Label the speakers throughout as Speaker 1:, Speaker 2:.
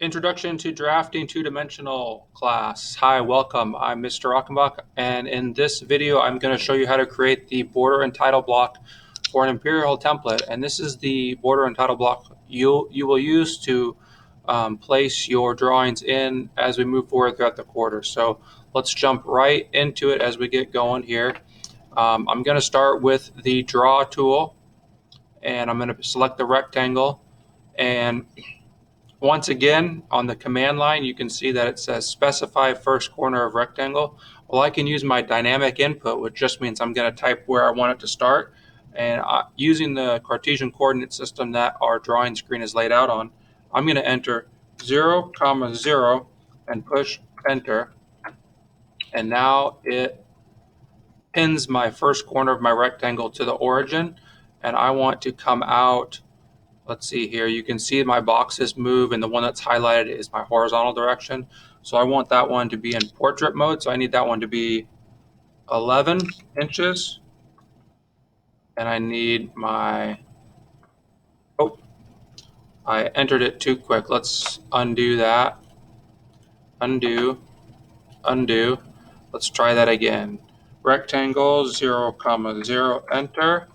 Speaker 1: Introduction to Drafting Two-Dimensional class. Hi, welcome. I'm Mr. Rockenbach, and in this video, I'm going to show you how to create the border and title block for an Imperial template. And this is the border and title block you will use to place your drawings in as we move forward throughout the quarter. So let's jump right into it as we get going here. I'm going to start with the Draw tool, and I'm going to select the rectangle. And once again, on the command line, you can see that it says specify first corner of rectangle. Well, I can use my dynamic input, which just means I'm going to type where I want it to start. And using the Cartesian coordinate system that our drawing screen is laid out on, I'm going to enter 0, 0 and push enter. And now it pins my first corner of my rectangle to the origin. And I want to come out. Let's see here, you can see my boxes move, and the one that's highlighted is my horizontal direction. So I want that one to be in portrait mode, so I need that one to be 11 inches. And I need my, oh, I entered it too quick. Let's undo that. Undo, undo. Let's try that again. Rectangle 0, 0, enter.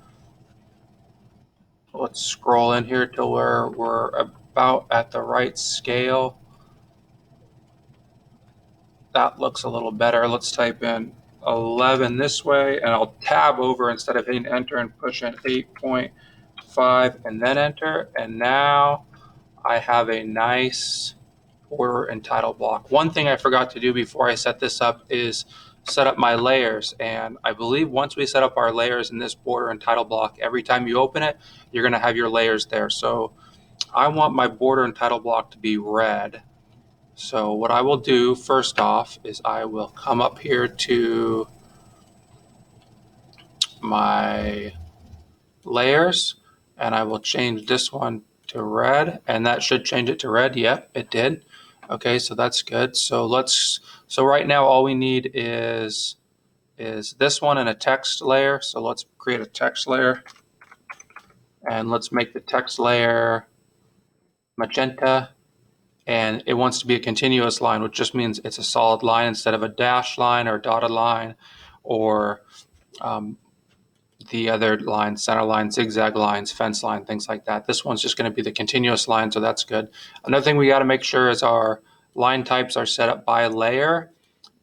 Speaker 1: Let's scroll in here till we're about at the right scale. That looks a little better. Let's type in 11 this way, and I'll tab over instead of hitting enter and push in 8.5 and then enter. And now I have a nice border and title block. One thing I forgot to do before I set this up is set up my layers. And I believe once we set up our layers in this border and title block, every time you open it, you're going to have your layers there. So I want my border and title block to be red. So what I will do first off is I will come up here to my layers, and I will change this one to red, and that should change it to red. Yep, it did. Okay, so that's good. So right now all we need is this one and a text layer. So let's create a text layer, and let's make the text layer magenta. And it wants to be a continuous line, which just means it's a solid line instead of a dashed line or a dotted line or the other lines, center line, zigzag lines, fence line, things like that. This one's just going to be the continuous line, so that's good. Another thing we got to make sure is our line types are set up by layer.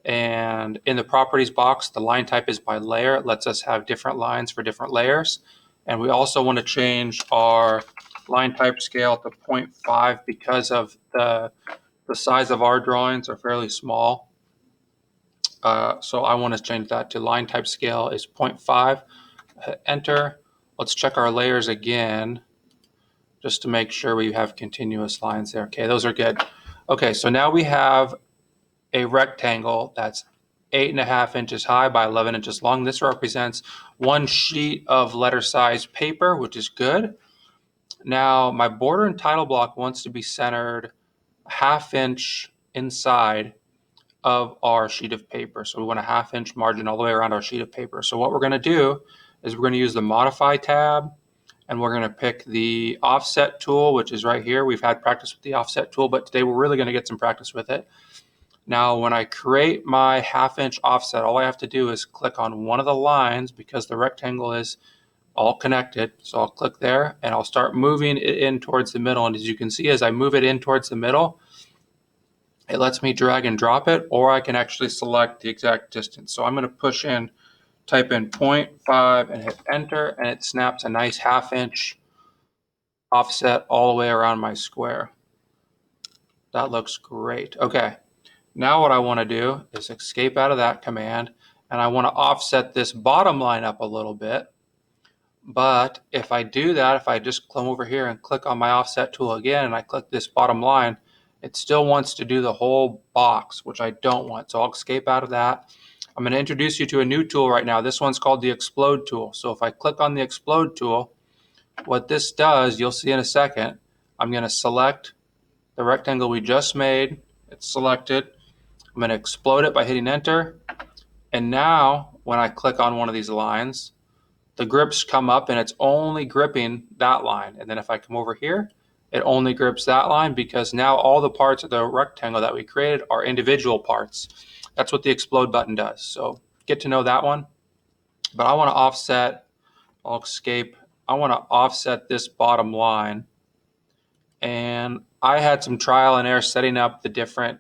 Speaker 1: And in the properties box, the line type is by layer. It lets us have different lines for different layers. And we also want to change our line type scale to 0.5 because of the size of our drawings are fairly small. So I want to change that to line type scale is 0.5. Hit enter. Let's check our layers again just to make sure we have continuous lines there. Okay, those are good. Okay, so now we have a rectangle that's 8.5 inches high by 11 inches long. This represents one sheet of letter size paper, which is good. Now my border and title block wants to be centered a ½ inch inside of our sheet of paper. So we want a ½ inch margin all the way around our sheet of paper. So what we're going to do is we're going to use the modify tab, and we're going to pick the offset tool, which is right here. We've had practice with the offset tool, but today we're really going to get some practice with it. Now, when I create my ½ inch offset, all I have to do is click on one of the lines because the rectangle is all connected. So I'll click there and I'll start moving it in towards the middle. And as you can see, as I move it in towards the middle, it lets me drag and drop it, or I can actually select the exact distance. So I'm going to type in 0.5 and hit enter, and it snaps a nice ½ inch offset all the way around my square. That looks great. Okay. Now what I want to do is escape out of that command, and I want to offset this bottom line up a little bit. But if I do that, if I just come over here and click on my offset tool again, and I click this bottom line, it still wants to do the whole box, which I don't want. So I'll escape out of that. I'm going to introduce you to a new tool right now. This one's called the Explode tool. So if I click on the Explode tool, what this does, you'll see in a second, I'm going to select the rectangle we just made. It's selected. I'm going to explode it by hitting enter. And now when I click on one of these lines, the grips come up and it's only gripping that line. And then if I come over here it only grips that line because now all the parts of the rectangle that we created are individual parts. That's what the explode button does. So get to know that one. But I want to offset, I'll escape. I want to offset this bottom line. And I had some trial and error setting up the different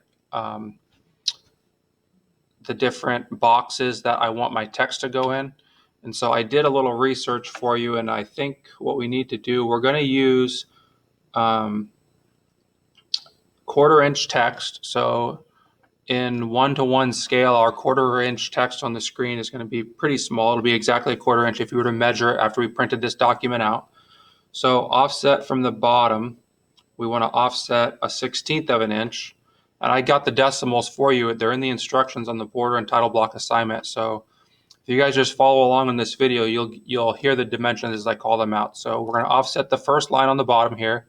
Speaker 1: boxes that I want my text to go in. And so I did a little research for you, and I think what we need to do, we're going to use 1/4-inch text. So in 1-to-1 scale, our 1/4-inch text on the screen is going to be pretty small. It'll be exactly 1/4 inch if you were to measure it after we printed this document out. So offset from the bottom, we want to offset a 1/16 of an inch. And I got the decimals for you. They're in the instructions on the border and title block assignment. So if you guys just follow along in this video, you'll hear the dimensions as I call them out. So we're going to offset the first line on the bottom here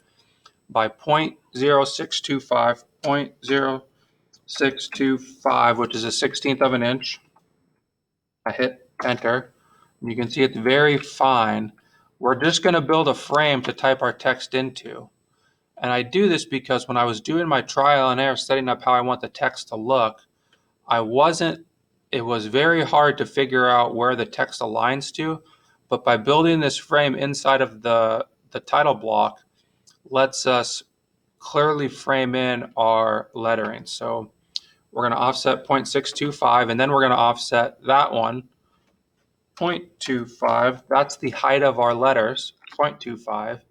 Speaker 1: by 0.0625, 0.0625, which is a 1/16 of an inch. I hit enter, and you can see it's very fine. We're just going to build a frame to type our text into. And I do this because when I was doing my trial and error setting up how I want the text to look, it was very hard to figure out where the text aligns to, but by building this frame inside of the title block lets us clearly frame in our lettering. So we're going to offset 0.625, and then we're going to offset that one 0.25. That's the height of our letters, 0.25.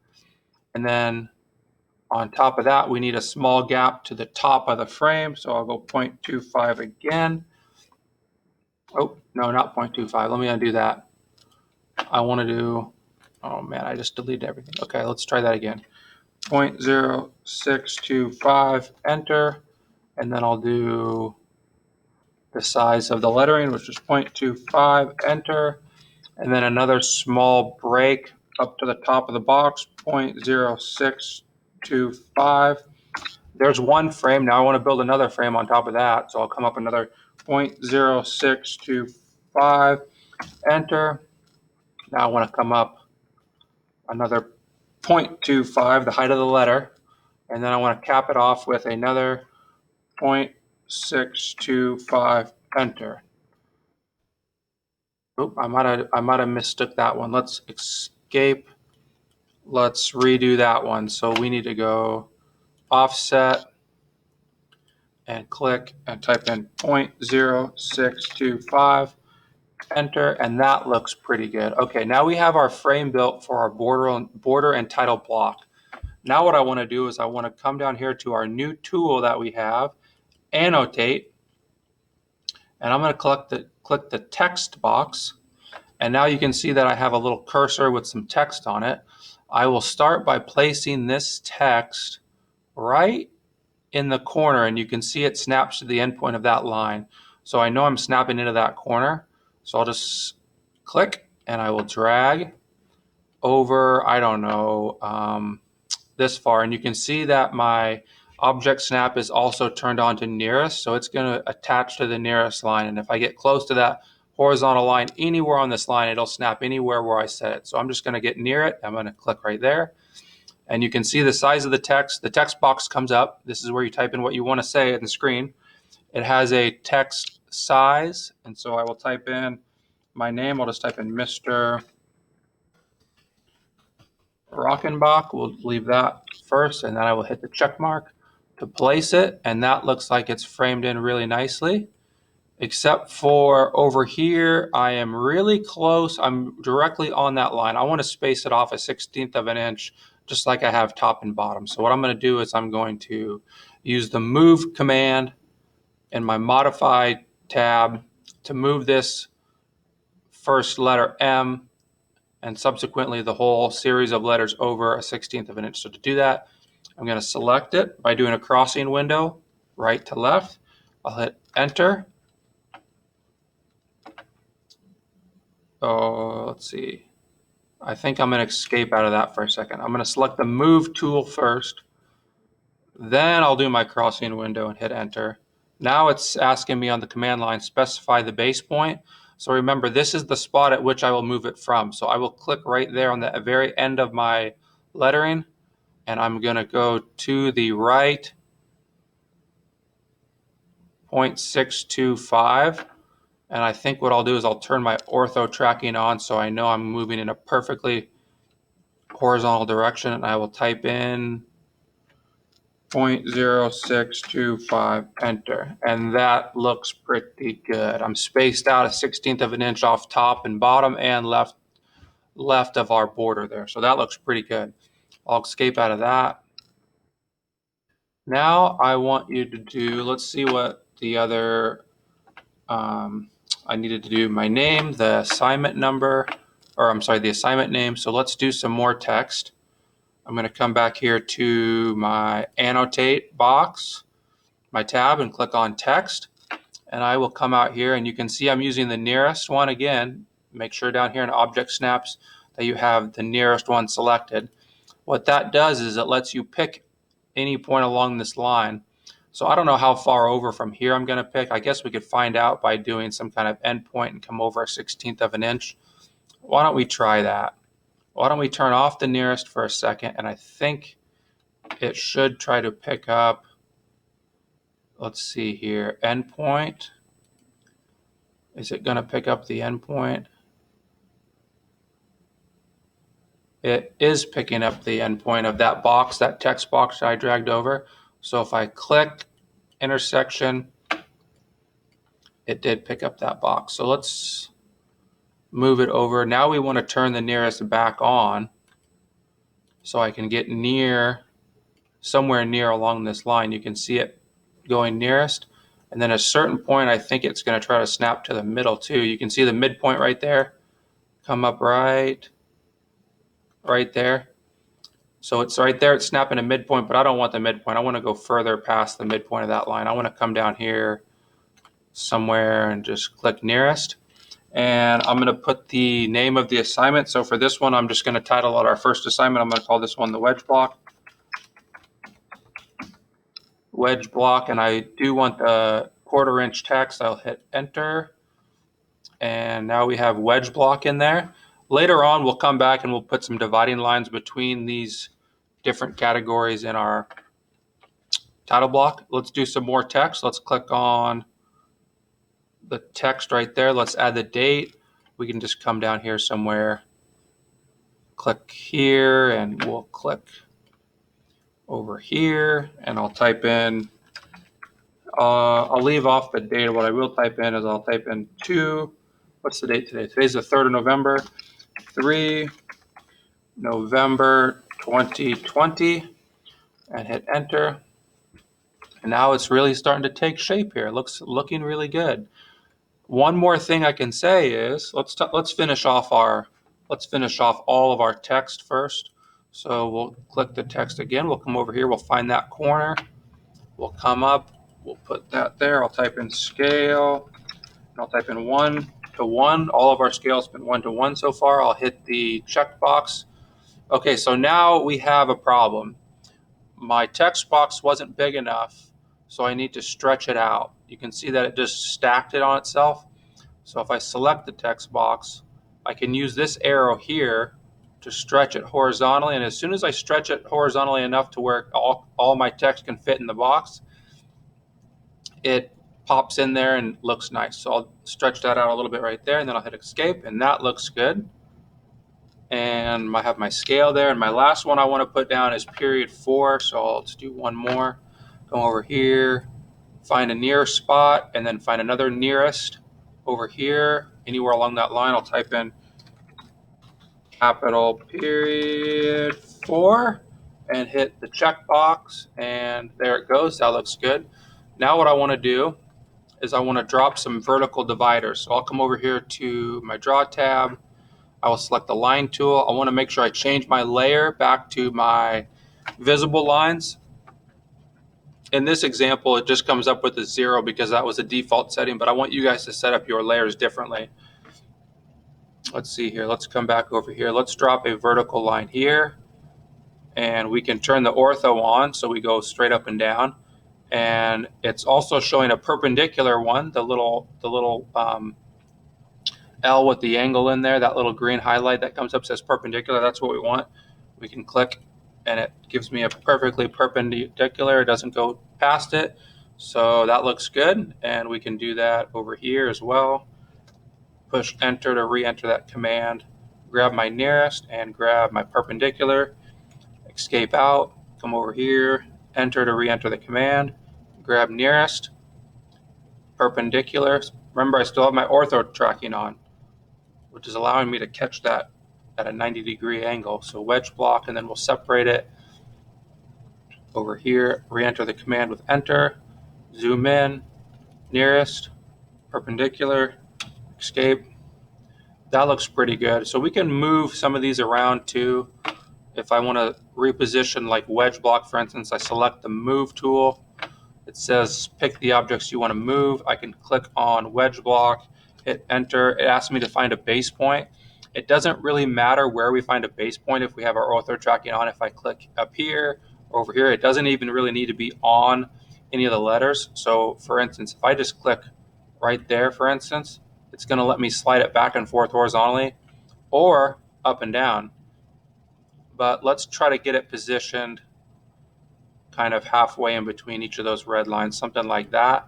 Speaker 1: And then on top of that, we need a small gap to the top of the frame. So I'll go 0.25 again. Oh, no, not 0.25. Let me undo that. I want to do, oh man, I just deleted everything. Okay, let's try that again. 0.0625, enter. And then I'll do the size of the lettering, which is 0.25, enter. And then another small break up to the top of the box, 0.0625. There's one frame. Now I want to build another frame on top of that. So I'll come up another 0.0625, enter. Now I want to come up another 0.25, the height of the letter. And then I want to cap it off with another 0.625, enter. Oop, I might have mistook that one. Let's escape. Let's redo that one. So we need to go offset and click and type in 0.0625, enter, and that looks pretty good. Okay, now we have our frame built for our border and title block. Now what I want to do is I want to come down here to our new tool that we have, annotate, and I'm going to click the text box, and now you can see that I have a little cursor with some text on it. I will start by placing this text right in the corner, and you can see it snaps to the endpoint of that line. So I know I'm snapping into that corner. So I'll just click and I will drag over, I don't know, this far. And you can see that my object snap is also turned on to nearest. So it's going to attach to the nearest line. And if I get close to that horizontal line anywhere on this line, it'll snap anywhere where I set it. So I'm just going to get near it. I'm going to click right there. And you can see the size of the text. The text box comes up. This is where you type in what you want to say in the screen. It has a text size. And so I will type in my name. I'll just type in Mr. Rockenbach. We'll leave that first. And then I will hit the check mark to place it. And that looks like it's framed in really nicely. Except for over here, I am really close. I'm directly on that line. I want to space it off a 1/16 of an inch, just like I have top and bottom. So what I'm going to do is I'm going to use the move command in my modify tab to move this first letter M and subsequently the whole series of letters over a 1/16 of an inch. So to do that, I'm going to select it by doing a crossing window, right to left. I'll hit enter. Oh, let's see. I think I'm going to escape out of that for a second. I'm going to select the move tool first. Then I'll do my crossing window and hit enter. Now it's asking me on the command line, specify the base point. So remember, this is the spot at which I will move it from. So I will click right there on the very end of my lettering. and I'm going to go to the right 0.625. And I think what I'll do is I'll turn my ortho tracking on so I know I'm moving in a perfectly horizontal direction, and I will type in 0.0625, enter. And that looks pretty good. I'm spaced out 1/16 of an inch off top and bottom and left of our border there. So that looks pretty good. I'll escape out of that. Now I want you to do, let's see what the other, I needed to do my name, the assignment number, or I'm sorry, the assignment name. So let's do some more text. I'm going to come back here to my annotate box, my tab, and click on text. And I will come out here, and you can see I'm using the nearest one again. Make sure down here in object snaps that you have the nearest one selected. What that does is it lets you pick any point along this line. So I don't know how far over from here I'm going to pick. I guess we could find out by doing some kind of endpoint and come over 1/16 of an inch. Why don't we try that? Why don't we turn off the nearest for a second, and I think it should try to pick up, let's see here, endpoint. Is it going to pick up the endpoint? It is picking up the endpoint of that box, that text box I dragged over. So if I click intersection, it did pick up that box. So let's move it over. Now we want to turn the nearest back on so I can get near, somewhere near along this line. You can see it going nearest. And then at a certain point, I think it's going to try to snap to the middle too. You can see the midpoint right there. Come up right there. So it's right there, it's snapping a midpoint, but I don't want the midpoint. I want to go further past the midpoint of that line. I want to come down here somewhere and just click nearest. And I'm going to put the name of the assignment. So for this one, I'm just going to title it our first assignment. I'm going to call this one the wedge block. Wedge block, and I do want the 1/4 inch text. I'll hit enter. And now we have wedge block in there. Later on, we'll come back and we'll put some dividing lines between these different categories in our title block. Let's do some more text. Let's click on the text right there. Let's add the date. We can just come down here somewhere, click here, and we'll click over here, and I'll type in, I'll leave off the date. What I will type in is I'll type in 2, what's the date today? Today's the 3rd of November, 3 November 2020, and hit enter. And now it's really starting to take shape here. Looking really good. One more thing I can say is let's finish off all of our text first. So we'll click the text again. We'll come over here. We'll find that corner. We'll come up. We'll put that there. I'll type in scale. I'll type in 1 to 1. All of our scales have been 1 to 1 so far. I'll hit the checkbox. Okay, so now we have a problem. My text box wasn't big enough, so I need to stretch it out. You can see that it just stacked it on itself. So if I select the text box, I can use this arrow here to stretch it horizontally. And as soon as I stretch it horizontally enough to where all my text can fit in the box, it pops in there and looks nice. So I'll stretch that out a little bit right there, and then I'll hit escape, and that looks good. And I have my scale there. And my last one I want to put down is period 4. So I'll just do one more. Go over here, find a near spot, and then find another nearest over here. Anywhere along that line, I'll type in capital period 4 and hit the checkbox. And there it goes. That looks good. Now what I want to do is I want to drop some vertical dividers. So I'll come over here to my draw tab. I will select the line tool. I want to make sure I change my layer back to my visible lines. In this example, it just comes up with a 0 because that was a default setting, but I want you guys to set up your layers differently. Let's see here. Let's come back over here. Let's drop a vertical line here, and we can turn the ortho on so we go straight up and down. And it's also showing a perpendicular one, the little L with the angle in there, that little green highlight that comes up says perpendicular. That's what we want. We can click and it gives me a perfectly perpendicular. It doesn't go past it. So that looks good, and we can do that over here as well. Push enter to re-enter that command. Grab my nearest and grab my perpendicular. Escape out, come over here, enter to re-enter the command. Grab nearest, perpendicular. Remember, I still have my ortho tracking on, which is allowing me to catch that at a 90-degree angle. So wedge block, and then we'll separate it over here, re-enter the command with enter, zoom in, nearest, perpendicular, escape. That looks pretty good. So we can move some of these around too. If I want to reposition like wedge block, for instance, I select the move tool. It says pick the objects you want to move. I can click on wedge block, hit enter. It asks me to find a base point. It doesn't really matter where we find a base point if we have our ortho tracking on. If I click up here or over here, it doesn't even really need to be on any of the letters. So for instance, if I just click right there, for instance, it's going to let me slide it back and forth horizontally or up and down. But let's try to get it positioned kind of halfway in between each of those red lines, something like that.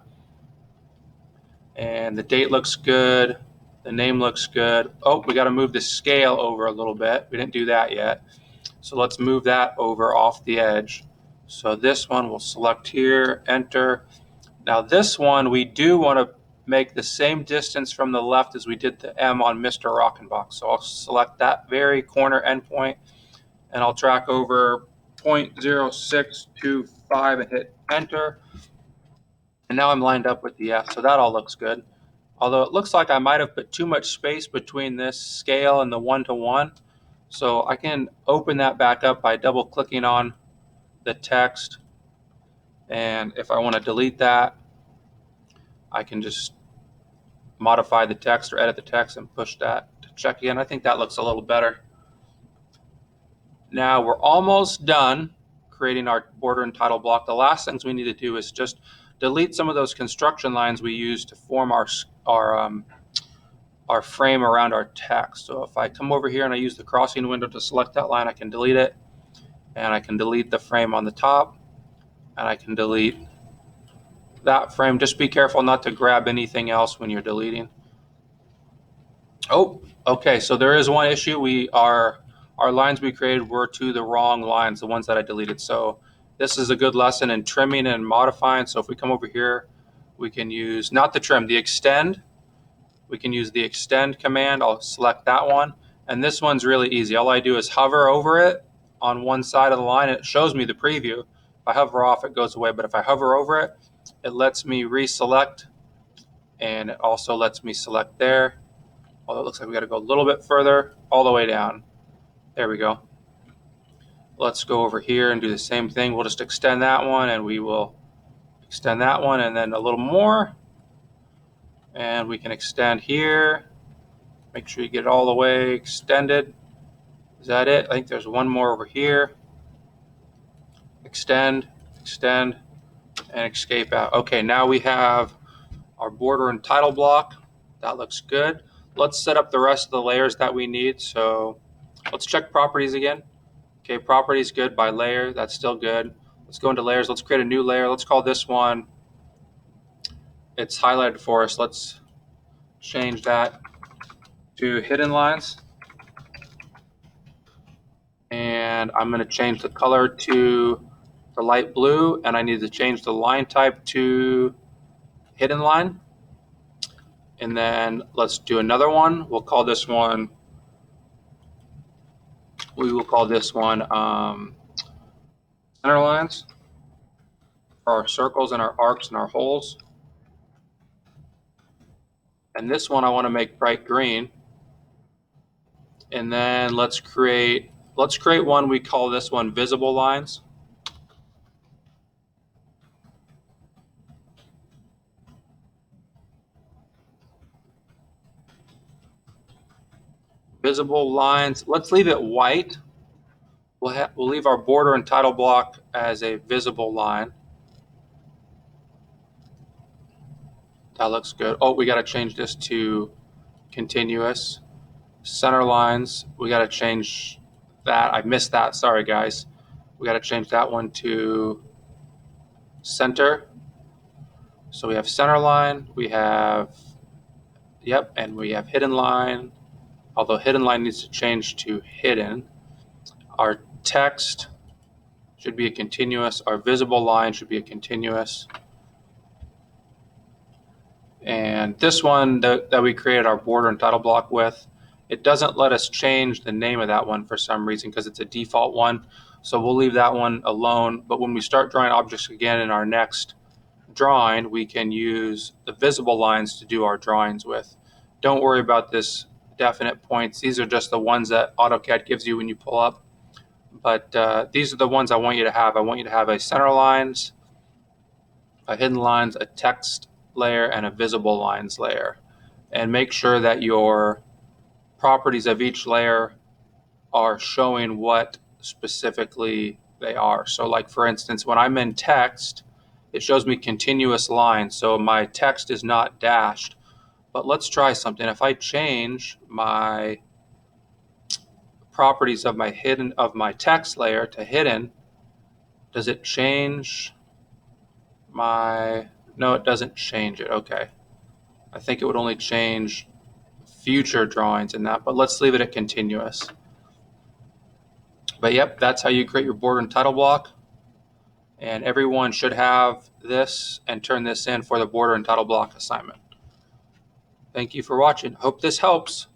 Speaker 1: And the date looks good. The name looks good. Oh, we got to move the scale over a little bit. We didn't do that yet. So let's move that over off the edge. So this one we'll select here, enter. Now this one, we do want to make the same distance from the left as we did the M on Mr. Rockenbach. So I'll select that very corner endpoint, and I'll track over 0.0625 and hit enter. And now I'm lined up with the F, so that all looks good. Although it looks like I might have put too much space between this scale and the 1-to-1. So I can open that back up by double clicking on the text. And if I want to delete that, I can just modify the text or edit the text and push that to check again. I think that looks a little better. Now we're almost done creating our border and title block. The last things we need to do is just delete some of those construction lines we use to form our frame around our text. So if I come over here and I use the crossing window to select that line, I can delete it, and I can delete the frame on the top, and I can delete that frame. Just be careful not to grab anything else when you're deleting. Oh, okay, so there is one issue. Our lines we created were to the wrong lines, the ones that I deleted. So this is a good lesson in trimming and modifying. So if we come over here, we can use, not the trim, the extend. We can use the extend command. I'll select that one. And this one's really easy. All I do is hover over it on one side of the line. It shows me the preview. If I hover off, it goes away. But if I hover over it, it lets me reselect. And it also lets me select there. Although it looks like we got to go a little bit further, all the way down. There we go. Let's go over here and do the same thing. We'll just extend that one, and we will extend that one, and then a little more. And we can extend here. Make sure you get it all the way extended. Is that it? I think there's one more over here. Extend, extend, and escape out. Okay, now we have our border and title block. That looks good. Let's set up the rest of the layers that we need. So let's check properties again. Okay, properties good by layer. That's still good. Let's go into layers. Let's create a new layer. Let's call this one, it's highlighted for us. Let's change that to hidden lines. And I'm going to change the color to the light blue, and I need to change the line type to hidden line. And then let's do another one. We'll call this one, center lines for our circles and our arcs and our holes. And this one I want to make bright green. And then let's create one, we call this one visible lines. Visible lines, let's leave it white. We'll leave our border and title block as a visible line. That looks good. Oh, we got to change this to continuous. Center lines, we got to change that. I missed that. Sorry, guys. We got to change that one to center. So we have center line, we have, yep, and we have hidden line, although hidden line needs to change to hidden. Our text should be a continuous. Our visible line should be a continuous. And this one that we created our border and title block with, it doesn't let us change the name of that one for some reason because it's a default one. So we'll leave that one alone. But when we start drawing objects again in our next drawing, we can use the visible lines to do our drawings with. Don't worry about this definite points. These are just the ones that AutoCAD gives you when you pull up. But these are the ones I want you to have. I want you to have a center lines, a hidden lines, a text layer, and a visible lines layer. And make sure that your properties of each layer are showing what specifically they are. So like for instance, when I'm in text, it shows me continuous lines. So my text is not dashed. But let's try something. If I change my properties of my text layer to hidden, does it change my, no, it doesn't change it. Okay. I think it would only change future drawings in that, but let's leave it at continuous. But yep, that's how you create your border and title block. And everyone should have this and turn this in for the border and title block assignment. Thank you for watching. Hope this helps.